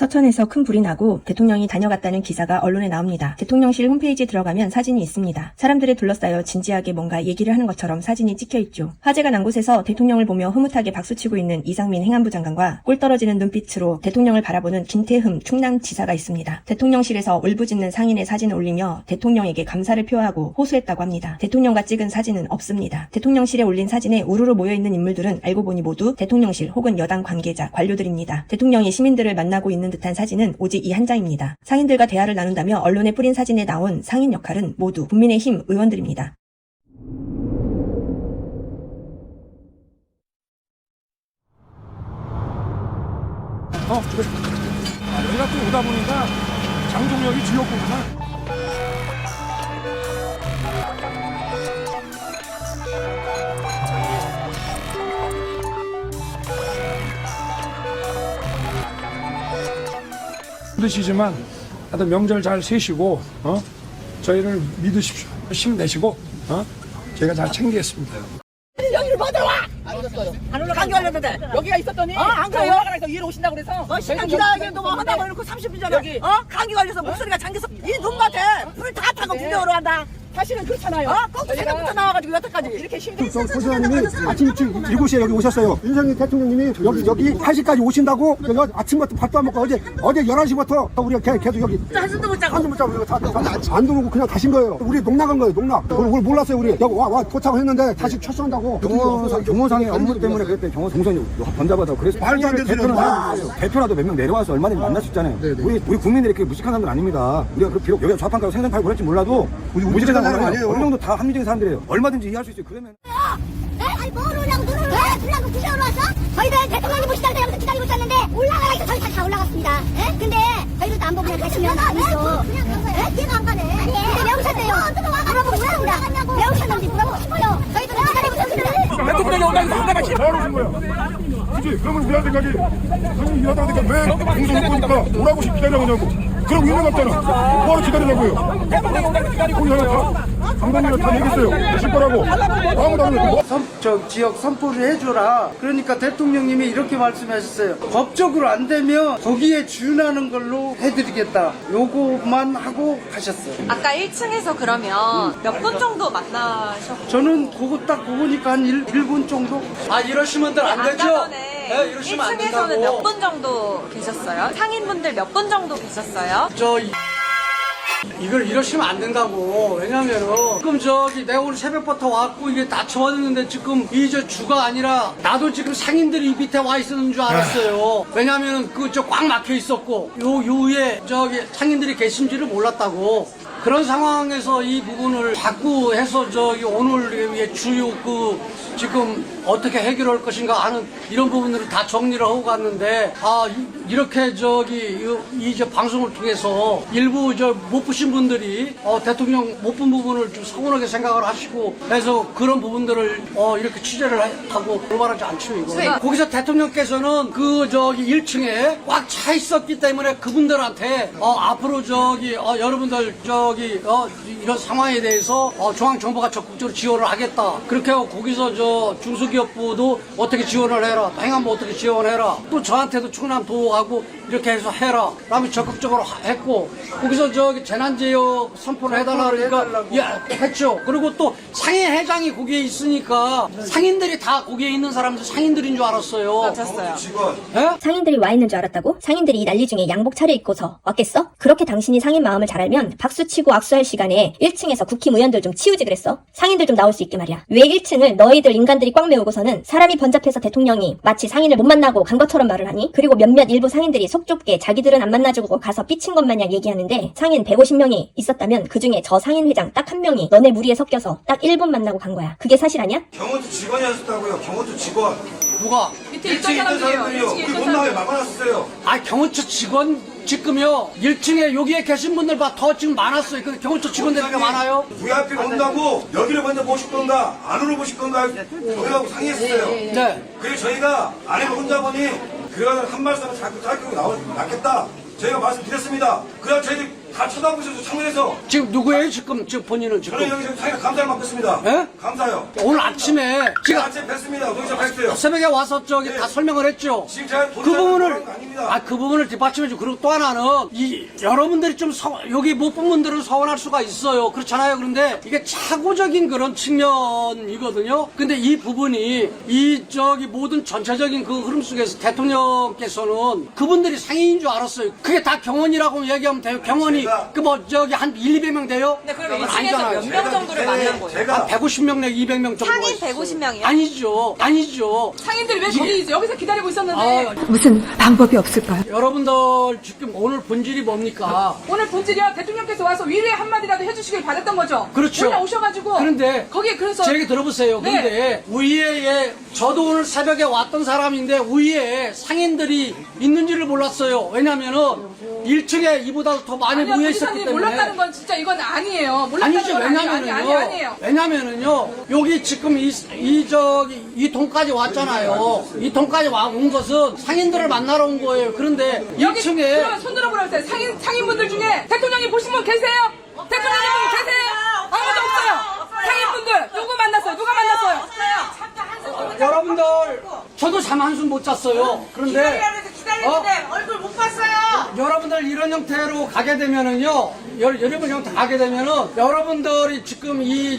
서천에서 큰 불이 나고 대통령이 다녀갔다는 기사가 언론에 나옵니다. 대통령실 홈페이지에 들어가면 사진이 있습니다. 사람들에 둘러싸여 진지하게 뭔가 얘기를 하는 것처럼 사진이 찍혀있죠. 화재가 난 곳에서 대통령을 보며 흐뭇하게 박수치고 있는 이상민 행안부 장관과 꿀 떨어지는 눈빛으로 대통령을 바라보는 김태흠 충남지사가 있습니다. 대통령실에서 울부짖는 상인의 사진을 올리며 대통령에게 감사를 표하고 호소했다고 합니다. 대통령과 찍은 사진은 없습니다. 대통령실에 올린 사진에 우르르 모여있는 인물들은 알고 보니 모두 대통령실 혹은 여당 관계자, 관료들입니다. 대통령이 시민들을 만나고 있는 듯한 사진은 오직 이 한 장입니다. 상인들과 대화를 나눈다며 언론에 뿌린 사진에 나온 상인 역할은 모두 국민의힘 의원들입니다. 여기가 또 오다 보니까 장동혁이 지역구구나. 힘드시지만 다들 명절 잘 세시고 저희를 믿으십시오. 힘내시고 제가 잘 챙기겠습니다. 여기를 뭐 들어와? 안 올라가. 감기 걸렸는데 여기가 있었더니 안 가요. 올라가라 해서 위로 오신다고 그래서 시간 기다리기도 뭐 한다고 해놓고 30분 전에 여기 감기 걸려서 목소리가 잠겨서 이 눈밭에 불 다 타고 구경으로 한다. 사실은 그렇잖아요. 꼭 새벽부터 나와가지고 여태까지 이렇게 힘들게. 소장님이 아침 일찍 7시에 여기 오셨어요. 윤석열 대통령님이 여기 1시까지 오신다고 여기 아침부터 밥도 안 먹고 어제 11시부터 우리가 계속 여기 한숨도 못 자고 안 들어오고 그냥 가신 거예요. 우리 농락한 거예요. 농락. 그걸 몰랐어요. 우리 여기 와 도착을 했는데 다시 철수한다고. 경호상의 업무 때문에 그랬더니 경호 동선이 번잡하다고. 그래서 말도 안 되는 대표라도 몇 명 내려와서 얼마든지 만날 수 있잖아요. 우리 국민들이 그렇게 무식한 사람들 아닙니다. 우리가 비록 여기가 좌판가고 생선파고 그럴지 몰라도 무식한 사람 아니에요. 어느 정도 다 합리적인 사람들이에요. 얼마든지 이해할 수 있어요. 그러면 아니 뭘 오려고 눈을 왜 불나고 구경으로 왔어? 저희들 대통령이 보시다고 여기서 기다리고 있었는데 올라가라 해서 저희 다 올라갔습니다. 근데 저희들도 안 보고 그냥 가시면 아니죠. 걔가 안 가네. 근데 왜 오셨대요? 물어보고 싶습니다. 왜 오셨는지 물어보고 싶어요. 저희들은 기다리고 있었는데 대통령이 온다고 한가같이 뭘 오신 거예요? 그치? 그러면 우리한테 가기 형님 일하다 보니까 왜 방송을 보니까 오라고 기다리냐고. 그럼 의미가 없잖아. 뭐하러 기다리냐고요. 대통령이 온다고 기다리고 우리 하나 장관님이 다 얘기했어요. 하실 거라고. 아무도 안 해요. 지역 선포를 해줘라. 그러니까 대통령님이 이렇게 말씀하셨어요. 법적으로 안 되면 거기에 준하는 걸로 해드리겠다. 요거만 하고 가셨어요. 아까 1층에서 그러면 몇 분 정도 만나셨고? 저는 그거 보니까 한 1분 정도? 이러시면 안 되죠? 아까 전에 이러시면 안 1층에서는 된다고. 몇 분 정도 계셨어요? 상인분들 몇 분 정도 계셨어요? 이걸 이러시면 안 된다고. 왜냐면은 지금 내가 오늘 새벽부터 왔고 이게 다 쳐왔는데 지금 이제 주가 아니라 나도 지금 상인들이 이 밑에 와 있었는 줄 알았어요. 왜냐면은 꽉 막혀 있었고 요 위에 상인들이 계신지를 몰랐다고. 그런 상황에서 이 부분을 자꾸 해서 오늘 주요 지금 어떻게 해결할 것인가 하는 이런 부분들을 다 정리를 하고 갔는데 이렇게 이제 방송을 통해서 일부 못 보신 분들이 대통령 못 본 부분을 좀 서운하게 생각을 하시고 해서 그런 부분들을 이렇게 취재를 하고 올바르지 않죠 이거. 거기서 대통령께서는 1층에 꽉 차 있었기 때문에 그분들한테 앞으로 여러분들 이런 상황에 대해서 중앙정부가 적극적으로 지원을 하겠다. 그렇게 하고 거기서 중소기업부도 어떻게 지원을 해라. 행안부 어떻게 지원해라. 또 저한테도 충남도하고 이렇게 해서 해라. 그다음에 적극적으로 했고 거기서 재난지역 선포를 해달라 그러니까 했죠. 그리고 또 상인회장이 거기에 있으니까 상인들이 다 거기에 있는 사람들 상인들인 줄 알았어요. 맞았어요. 상인들이 와 있는 줄 알았다고? 상인들이 이 난리 중에 양복 차려입고서 왔겠어? 그렇게 당신이 상인 마음을 잘 알면 박수치고 악수할 시간에 1층에서 국힘 의원들 좀 치우지 그랬어? 상인들 좀 나올 수 있게 말이야. 왜 1층을 너희들 인간들이 꽉 메우고서는 사람이 번잡해서 대통령이 마치 상인을 못 만나고 간 것처럼 말을 하니? 그리고 몇몇 일부 상인들이 속 좁게 자기들은 안 만나주고 가서 삐친 것 마냥 얘기하는데 상인 150명이 있었다면 그중에 저 상인 회장 딱 한 명이 너네 무리에 섞여서 딱 1분 만나고 간 거야. 그게 사실 아니야? 경호도 직원이었다고요. 경호도 직원. 누가? 밑에 있던 사람들이요. 우리 못 나가게 막아놨어요. 경호처 직원 지금요 1층에 여기에 계신 분들 더 지금 많았어요. 그 경호처 직원들이 많아요. VIP 온다고 여기를 먼저 모실 건가 안으로 모실 건가 저희하고 상의했어요. 네. 그래서 저희가 아내가 혼자 보니 그거는 한 말씀을 자꾸 짧게 나겠다 저희가 말씀드렸습니다. 그래서 저희들 다 쳐다보고 있어서 창문에서. 지금 누구예요? 지금 본인은 지금? 저는 여기 지금 상인 감사를 맡고 있습니다. 예? 감사요. 오늘 아침에 제가 제가 아침에 뵀습니다. 거기서 뵀어요. 새벽에 와서 저기 다 설명을 했죠. 지금 제가 그 부분을 아닙니다. 그 부분을 뒷받침해주고, 그리고 또 하나는 여러분들이 좀 여기 못 본 분들은 서운할 수가 있어요. 그렇잖아요. 그런데 이게 차고적인 그런 측면이거든요. 근데 이 부분이 모든 전체적인 그 흐름 속에서 대통령께서는 그분들이 상인인 줄 알았어요. 그게 다 경원이라고 얘기하면 돼요. 경원이 한 200명 돼요? 네, 그럼 그건 1층에서 아니잖아요. 몇 명 정도를 만난 거예요? 제가 150명 내 200명 정도. 상인 150명이요? 아니죠. 상인들이 왜 저기 여기서 기다리고 있었는데 무슨 방법이 없을까요? 여러분들 지금 오늘 본질이 뭡니까? 오늘 본질이야 대통령께서 와서 위로의 한마디라도 해주시길 바랬던 거죠. 그렇죠. 올라오셔가지고 그런데 거기에 그래서 제 얘기 들어보세요. 네. 근데 위에 저도 오늘 새벽에 왔던 사람인데 위에 상인들이 있는지를 몰랐어요. 왜냐면은 1층에 이보다 더 많이 아니요, 모여 있었기 도지사님 때문에. 몰랐다는 건 진짜 이건 아니에요. 몰랐다는 아니죠. 건 아니에요. 왜냐면은요. 여기 지금 이 통까지 왔잖아요. 이 통까지 온 것은 상인들을 만나러 온 거예요. 그런데 여기 1층에 그러면 손 들어보라고 하세요. 상인분들 중에 대통령이 보신 분 계세요? 대통령님 분 계세요? 아무도 없어요. 상인분들 누구 만났어요? 누가 만났어요? 여러분들 저도 잠 한숨 못 잤어요. 그런데 얼굴 못 봤어요. 여러분들 이런 형태로 가게 되면은요, 여러분 형태 가게 되면은 여러분들이 지금 이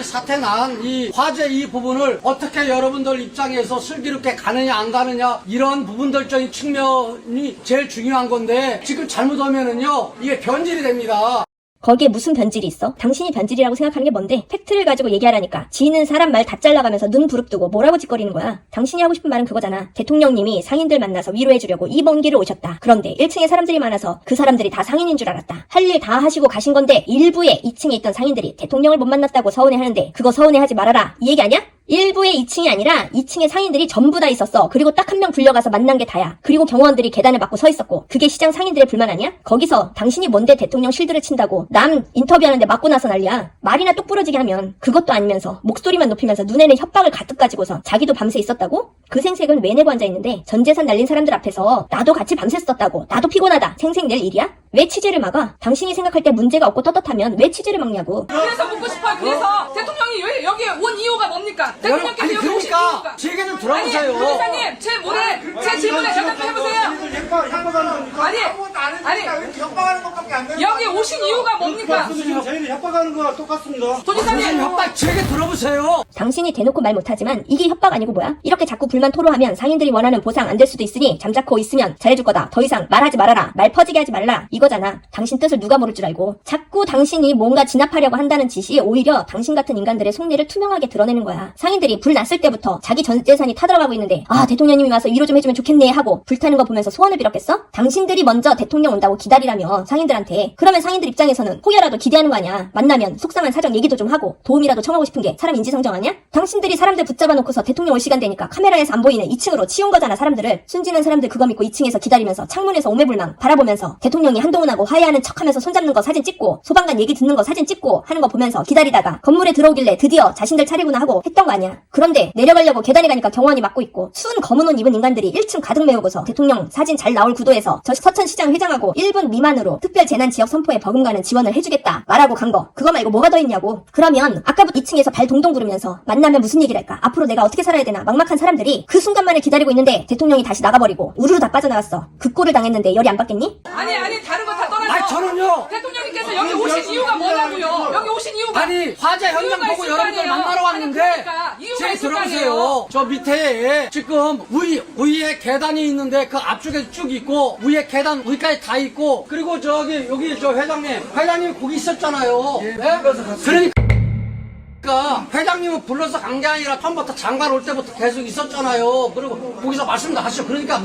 사태 난 이 화재 이 부분을 어떻게 여러분들 입장에서 슬기롭게 가느냐 안 가느냐 이런 부분들적인 측면이 제일 중요한 건데 지금 잘못하면은요 이게 변질이 됩니다. 거기에 무슨 변질이 있어? 당신이 변질이라고 생각하는 게 뭔데? 팩트를 가지고 얘기하라니까. 지는 사람 말 다 잘라가면서 눈 부릅뜨고 뭐라고 짓거리는 거야? 당신이 하고 싶은 말은 그거잖아. 대통령님이 상인들 만나서 위로해주려고 이 먼 길을 오셨다. 그런데 1층에 사람들이 많아서 그 사람들이 다 상인인 줄 알았다. 할 일 다 하시고 가신 건데 일부에 2층에 있던 상인들이 대통령을 못 만났다고 서운해하는데 그거 서운해하지 말아라. 이 얘기 아니야? 일부의 2층이 아니라 2층에 상인들이 전부 다 있었어. 그리고 딱 한 명 불려가서 만난 게 다야. 그리고 경호원들이 계단을 막고 서 있었고 그게 시장 상인들의 불만 아니야? 거기서 당신이 뭔데 대통령 실드를 친다고 남 인터뷰하는데 맞고 나서 난리야. 말이나 똑 부러지게 하면 그것도 아니면서 목소리만 높이면서 눈에는 협박을 가득 가지고서 자기도 밤새 있었다고? 그 생색은 왜 내고 앉아있는데 전 재산 날린 사람들 앞에서 나도 같이 밤새 썼다고 나도 피곤하다 생색 낼 일이야? 왜 취재를 막아? 당신이 생각할 때 문제가 없고 떳떳하면 왜 취재를 막냐고. 그래서 묻고 싶어요. 그래서 대통령이 왜 여기 온 이유가 뭡니까? 대통령께서 아니 여기 오신 그러니까 이유가. 제 얘기 좀 들어보세요. 아니, 도지사님, 제 질문에 대답해보세요. 아니, 여기 오신 이유가 뭡니까? 저희를 협박하는 거와 똑같습니다. 도지사님, 협박 제 얘기 들어보세요. 당신이 대놓고 말 못하지만 이게 협박 아니고 뭐야? 이렇게 자꾸 불만 토로하면 상인들이 원하는 보상 안 될 수도 있으니 잠자코 있으면 잘해줄 거다. 더 이상 말하지 말아라. 말 퍼지게 하지 말라. 이거잖아. 당신 뜻을 누가 모를 줄 알고. 자꾸 당신이 뭔가 진압하려고 한다는 짓이 오히려 당신 같은 인간들의 속내를 투명하게 드러내는 거야. 상인들이 불 났을 때부터 자기 전 재산이 타들어가고 있는데 대통령님이 와서 위로 좀 해주면 좋겠네 하고 불타는 거 보면서 소원을 빌었겠어? 당신들이 먼저 대통령 온다고 기다리라며 상인들한테. 그러면 상인들 입장에서는 호여라도 기대하는 거 아니야. 만나면 속상한 사정 얘기도 좀 하고 도움이라도 청하고 싶은 게 사람 인지상정 아니야? 당신들이 사람들 붙잡아 놓고서 대통령 올 시간 되니까 카메라에서 안 보이는 2층으로 치운 거잖아. 사람들을. 순진한 사람들 그거 믿고 2층에서 기다리면서 창문에서 오매불망 바라보면서 대통령이 한동훈하고 화해하는 척하면서 손잡는 거 사진 찍고 소방관 얘기 듣는 거 사진 찍고 하는 거 보면서 기다리다가 건물에 들어오길래 드디어 자신들 차례구나 하고 했던 거 아니야. 그런데 내려가려고 계단에 가니까 경호원이 막고 있고 추운 검은 옷 입은 인간들이 1층 가득 메우고서 대통령 사진 잘 나올 구도에서 저 서천시장 회장하고 1분 미만으로 특별재난지역 선포에 버금가는 지원을 해주겠다 말하고 간 거. 그거 말고 뭐가 더 있냐고. 그러면 아까부터 2층에서 발 동동 구르면서 만나면 무슨 얘기를 할까? 앞으로 내가 어떻게 살아야 되나 막막한 사람들이 그 순간만을 기다리고 있는데 대통령이 다시 나가버리고 우르르 다 빠져나갔어. 그 꼴을 당했는데 열이 안 받겠니? 아니, 다른 거 다 떠나서. 저는요. 대통령님께서 여기 오신 이유가 뭐냐고요? 여기 오신 이유가. 아니 화재 현장 이유가 보고 있을 거 여러분들 아니에요. 만나러 왔는데 아니, 그러니까 이유가 제 있을 거 들어보세요. 아니에요. 저 밑에 지금 위에 계단이 있는데 그 앞쪽에 쭉 있고 위에 계단 위까지 다 있고 그리고 여기 저 회장님 거기 있었잖아요. 네? 그러니까 회장님은 불러서 간 게 아니라 처음부터 장관 올 때부터 계속 있었잖아요. 그리고 거기서 말씀도 하시죠. 그러니까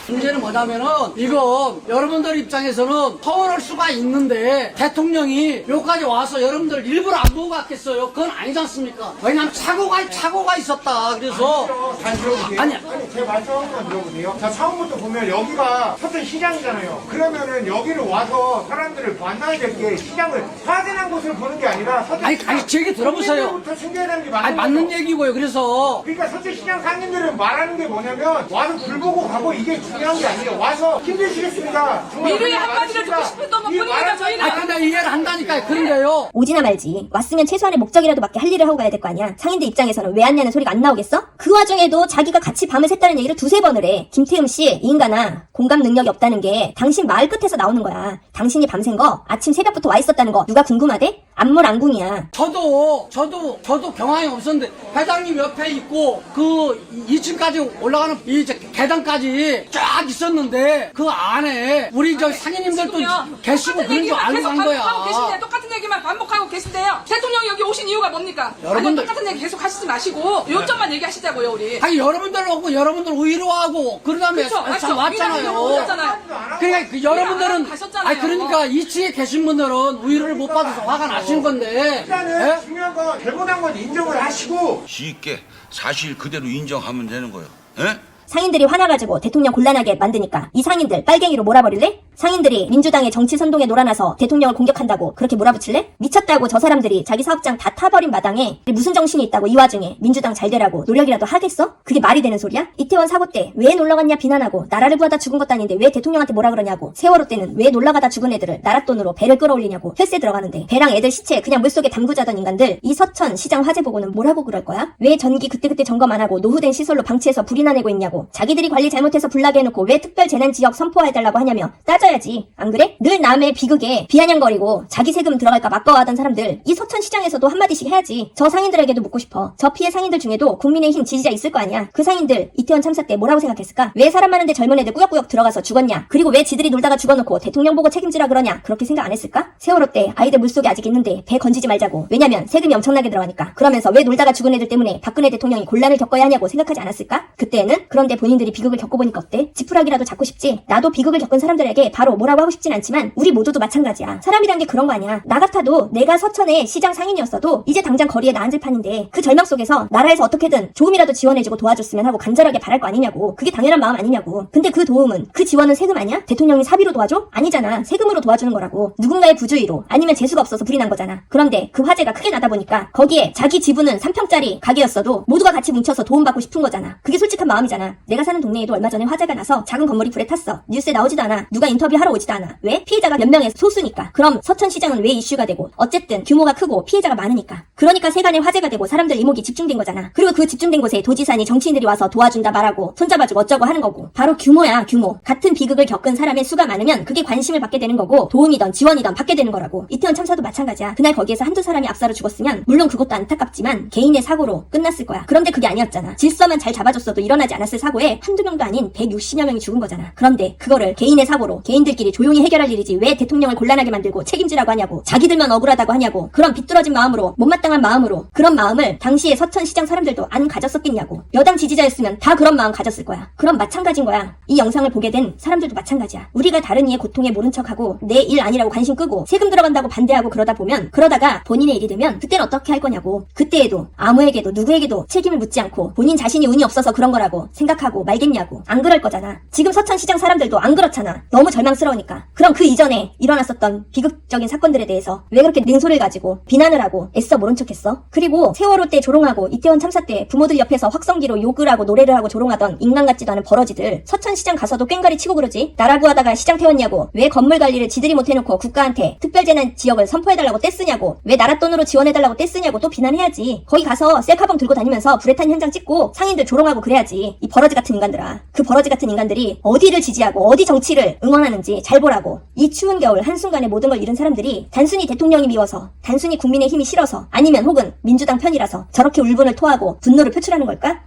문제는 뭐냐면은 이거 여러분들 입장에서는 서운할 수가 있는데 대통령이 여기까지 와서 여러분들 일부러 안 보고 갔겠어요? 그건 아니지 않습니까? 왜냐면 착오가 있었다. 그래서 잘 들어보세요. 아니 제 말씀 한번 들어보세요. 자, 처음부터 보면 여기가 서천 시장이잖아요. 그러면은 여기를 와서 사람들을 만나야 될 게 시장을 화재난 곳을 보는 게 아니라 서천 아니 제 얘기 들어보세요. 부터 챙겨야 되는 게 아니 맞는 얘기고요. 그래서 그러니까 서천 시장 상인들은 말하는 게 뭐냐면 와서 불 보고 가고 이게 중요한 중요한 게 아니에요. 와서 힘드시겠습니다. 정말 미루에 고생 한마디를 듣고 많으십니다. 싶은 것만 이 뿐입니다, 말하는 저희는. 아, 근데 이해를 한다니까요. 그런데요. 오지나 말지. 왔으면 최소한의 목적이라도 맞게 할 일을 하고 가야 될 거 아니야. 상인들 입장에서는 왜 왔냐는 소리가 안 나오겠어? 그 와중에도 자기가 같이 밤을 샜다는 얘기를 두세 번을 해. 김태흠 씨, 이 인간아. 공감 능력이 없다는 게 당신 말 끝에서 나오는 거야. 당신이 밤샌 거, 아침 새벽부터 와 있었다는 거 누가 궁금하대? 안물안궁이야. 저도 경황이 없었는데 회장님 옆에 있고 그 2층까지 올라가는 이 계단까지 쫙 있었는데 그 안에 우리 저 상인님들도 계시고 그런 줄 알고 간 거야. 하고 계신데 똑같은 얘기만 반복하고 계신데요. 대통령이 여기 오신 이유가 뭡니까? 여러분들- 아니, 똑같은 얘기 계속 하시지 마시고 요점만 얘기하시자고요, 우리. 아니 여러분들 오고 여러분들 위로하고 그런 다음에 그쵸, 맞죠? 왔잖아요. 오셨잖아요. 그러니까 그 여러분들은 가셨잖아요. 아니 그러니까 2층에 계신 분들은 위로를 못 받아서 화가 나신 건데. 일단은 예? 중요한 건 잘못한 건 인정을 하시고 쉽게 사실 그대로 인정하면 되는 거예요. 예? 상인들이 화나가지고 대통령 곤란하게 만드니까 이 상인들 빨갱이로 몰아버릴래? 상인들이 민주당의 정치 선동에 놀아나서 대통령을 공격한다고 그렇게 몰아붙일래? 미쳤다고 저 사람들이 자기 사업장 다 타버린 마당에 무슨 정신이 있다고 이 와중에 민주당 잘 되라고 노력이라도 하겠어? 그게 말이 되는 소리야? 이태원 사고 때 왜 놀러갔냐 비난하고 나라를 구하다 죽은 것도 아닌데 왜 대통령한테 뭐라 그러냐고 세월호 때는 왜 놀러가다 죽은 애들을 나라 돈으로 배를 끌어올리냐고 혈세 들어가는데 배랑 애들 시체 그냥 물속에 담그자던 인간들 이 서천 시장 화재 보고는 뭐라고 그럴 거야? 왜 전기 그때그때 점검 안 하고 노후된 시설로 방치해서 불이나 내고 있냐고 자기들이 관리 잘못해서 불나게 해놓고 왜 특별재난지역 선포해달라고 하냐며 따져야지. 안 그래? 늘 남의 비극에 비아냥거리고 자기 세금 들어갈까 막거하던 사람들 이 서천시장에서도 한마디씩 해야지. 저 상인들에게도 묻고 싶어. 저 피해 상인들 중에도 국민의힘 지지자 있을 거 아니야. 그 상인들 이태원 참사 때 뭐라고 생각했을까? 왜 사람 많은데 젊은 애들 꾸역꾸역 들어가서 죽었냐? 그리고 왜 지들이 놀다가 죽어놓고 대통령 보고 책임지라 그러냐? 그렇게 생각 안 했을까? 세월호 때 아이들 물속에 아직 있는데 배 건지지 말자고. 왜냐면 세금이 엄청나게 들어가니까. 그러면서 왜 놀다가 죽은 애들 때문에 박근혜 대통령이 곤란을 겪어야 하냐고 생각하지 않았을까? 그때는 그런데 본인들이 비극을 겪어보니까 어때? 지푸라기라도 잡고 싶지? 나도 비극을 겪은 사람들에게 바로 뭐라고 하고 싶진 않지만 우리 모두도 마찬가지야. 사람이란 게 그런 거 아니야. 나 같아도 내가 서천의 시장 상인이었어도 이제 당장 거리에 나앉을 판인데 그 절망 속에서 나라에서 어떻게든 조금이라도 지원해주고 도와줬으면 하고 간절하게 바랄 거 아니냐고. 그게 당연한 마음 아니냐고. 근데 그 도움은 그 지원은 세금 아니야? 대통령이 사비로 도와줘? 아니잖아. 세금으로 도와주는 거라고. 누군가의 부주의로 아니면 재수가 없어서 불이 난 거잖아. 그런데 그 화재가 크게 나다 보니까 거기에 자기 지분은 3평짜리 가게였어도 모두가 같이 뭉쳐서 도움받고 싶은 거잖아. 그게 솔직한 마음이잖아. 내가 사는 동네에도 얼마 전에 화재가 나서 작은 건물이 불에 탔어. 뉴스에 나오지도 않아. 누가 인터뷰하러 오지도 않아. 왜? 피해자가 몇 명의 소수니까. 그럼 서천시장은 왜 이슈가 되고 어쨌든 규모가 크고 피해자가 많으니까. 그러니까 세간에 화재가 되고 사람들 이목이 집중된 거잖아. 그리고 그 집중된 곳에 도지사니 정치인들이 와서 도와준다 말하고 손잡아주고 어쩌고 하는 거고. 바로 규모야 규모. 같은 비극을 겪은 사람의 수가 많으면 그게 관심을 받게 되는 거고 도움이든 지원이든 받게 되는 거라고. 이태원 참사도 마찬가지야. 그날 거기에서 한두 사람이 압사로 죽었으면 물론 그것도 안타깝지만 개인의 사고로 끝났을 거야. 그런데 그게 아니었잖아. 질서만 잘 잡아줬어도 일어나지 않았을 사고에 한두 명도 아닌 160여 명이 죽은 거잖아. 그런데 그거를 개인의 사고로 개인들끼리 조용히 해결할 일이지 왜 대통령을 곤란하게 만들고 책임지라고 하냐고. 자기들만 억울하다고 하냐고. 그런 비뚤어진 마음으로 못마땅한 마음으로 그런 마음을 당시에 서천시장 사람들도 안 가졌었겠냐고. 여당 지지자였으면 다 그런 마음 가졌을 거야. 그럼 마찬가지인 거야. 이 영상을 보게 된 사람들도 마찬가지야. 우리가 다른 이의 고통에 모른 척하고 내 일 아니라고 관심 끄고 세금 들어간다고 반대하고 그러다 보면 그러다가 본인의 일이 되면 그때는 어떻게 할 거냐고. 그때에도 아무에게도 누구에게도 책임을 묻지 않고 본인 자신이 운이 없어서 그런 거라고 생각하고 말겠냐고. 안 그럴 거잖아. 지금 서천시장 사람들도 안 그렇잖아. 너무 절망스러우니까. 그럼 그 이전에 일어났었던 비극적인 사건들에 대해서 왜 그렇게 능소를 가지고 비난을 하고 애써 모른 척했어? 그리고 세월호 때 조롱하고 이태원 참사 때 부모들 옆에서 확성기로 욕을 하고 노래를 하고 조롱하던 인간 같지도 않은 버러지들 서천시장 가서도 꽹가리 치고 그러지. 나라 구하다가 시장 태웠냐고. 왜 건물 관리를 지들이 못해놓고 국가한테 특별재난 지역을 선포해달라고 떼쓰냐고. 왜 나라 돈으로 지원해달라고 떼쓰냐고 또 비난해야지. 거기 가서 셀카봉 들고 다니면서 불에 탄 현장 찍고 상인들 조롱하고 그래야지. 이 버러지 같은 인간들아. 그 버러지 같은 인간들이 어디를 지지하고 어디 정치를 응원하는지 잘 보라고. 이 추운 겨울 한순간에 모든 걸 잃은 사람들이 단순히 대통령이 미워서 단순히 국민의 힘이 싫어서 아니면 혹은 민주당 편이라서 저렇게 울분을 토하고 분노를 표출하는 걸까?